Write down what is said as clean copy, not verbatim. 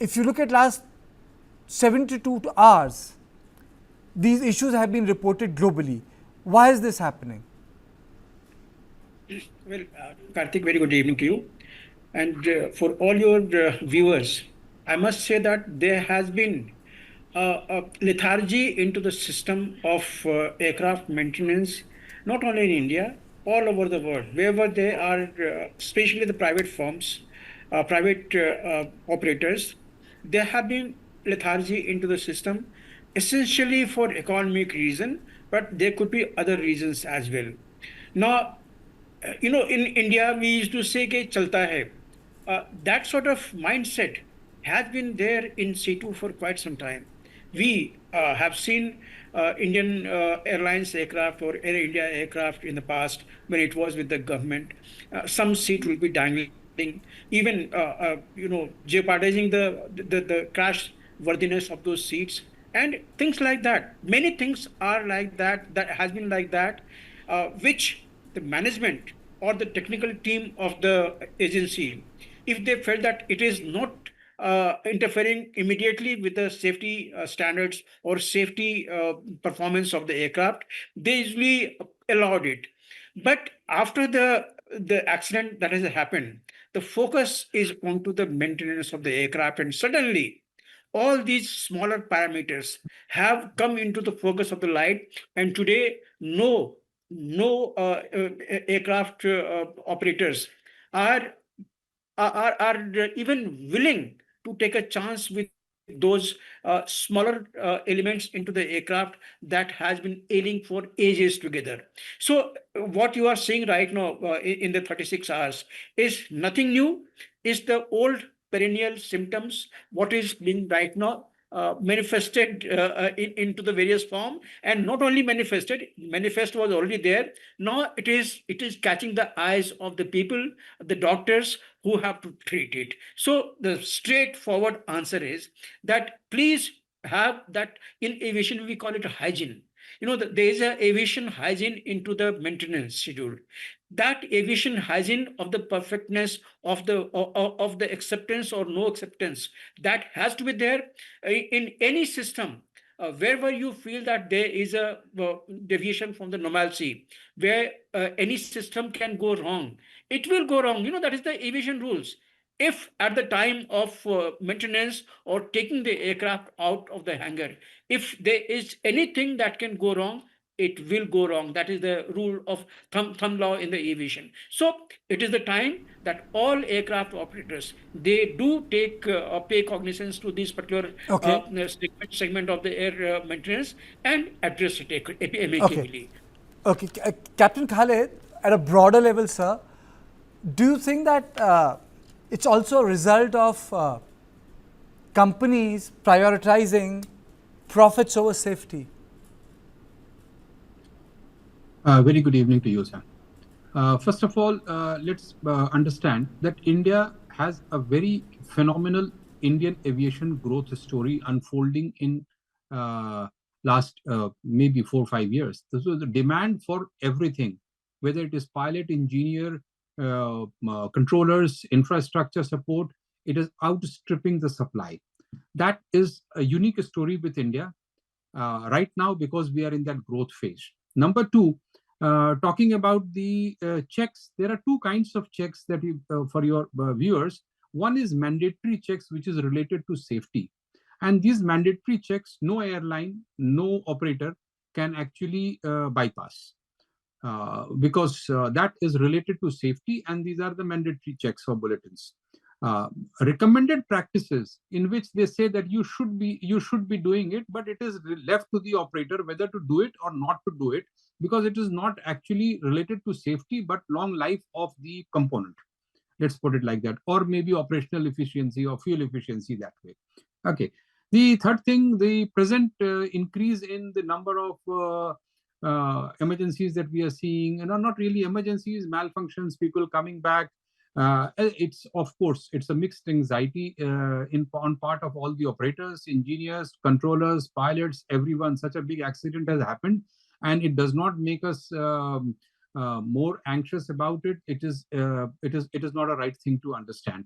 if you look at last 72 hours, these issues have been reported globally. Why is this happening? Well, Karthik, very good evening to you. And for all your viewers, I must say that there has been a lethargy into the system of aircraft maintenance, not only in India, all over the world, wherever they are, especially the private firms, private operators, there have been lethargy into the system, essentially for economic reason, but there could be other reasons as well. Now, in India, we used to say कि चलता है. That sort of mindset has been there in C2 for quite some time. We have seen Indian Airlines aircraft or Air India aircraft in the past when it was with the government. Some seat will be dangling, even jeopardizing the crash worthiness of those seats and things like that. Many things are like that. That has been like that, which the management or the technical team of the agency, if they felt that it is not interfering immediately with the safety standards or safety performance of the aircraft, they usually allowed it. But after the accident that has happened, the focus is onto the maintenance of the aircraft, and suddenly all these smaller parameters have come into the focus of the light, and today no aircraft operators are are even willing to take a chance with those smaller elements into the aircraft that has been ailing for ages together. So what you are seeing right now in the 36 hours is nothing new, is the old perennial symptoms, what is being right now manifested into the various form, and not only manifested, manifest was already there. Now it is catching the eyes of the people, the doctors who have to treat it. So the straightforward answer is that please have that. In aviation we call it hygiene. There is a aviation hygiene into the maintenance schedule. That aviation hygiene of the perfectness of the acceptance or no acceptance, that has to be there in any system. Wherever you feel that there is a deviation from the normalcy, where any system can go wrong, it will go wrong. That is the aviation rules. If at the time of maintenance or taking the aircraft out of the hangar, if there is anything that can go wrong, it will go wrong. That is the rule of thumb law in the aviation. So it is the time that all aircraft operators, they do pay cognizance to this particular Okay. segment of the air maintenance and address it Okay. amicably. Okay. Captain Khalid, at a broader level, sir, do you think that it's also a result of companies prioritizing profits over safety? Very good evening to you, sir. First of all, let's understand that India has a very phenomenal Indian aviation growth story unfolding in last maybe 4 or 5 years. So the demand for everything, whether it is pilot, engineer, controllers, infrastructure support, it is outstripping the supply. That is a unique story with India right now because we are in that growth phase. Number two, talking about the checks, there are two kinds of checks that for your viewers. One is mandatory checks, which is related to safety. And these mandatory checks, no airline, no operator can actually bypass because that is related to safety, and these are the mandatory checks for bulletins. Recommended practices in which they say that you should be doing it, but it is left to the operator whether to do it or not to do it, because it is not actually related to safety but long life of the component. Let's put it like that, or maybe operational efficiency or fuel efficiency that way. Okay. The third thing, the present increase in the number of emergencies that we are seeing, not really emergencies, malfunctions, people coming back. It's of course it's a mixed anxiety on part of all the operators, engineers, controllers, pilots, everyone. Such a big accident has happened, and it does not make us more anxious about it. It is not a right thing to understand.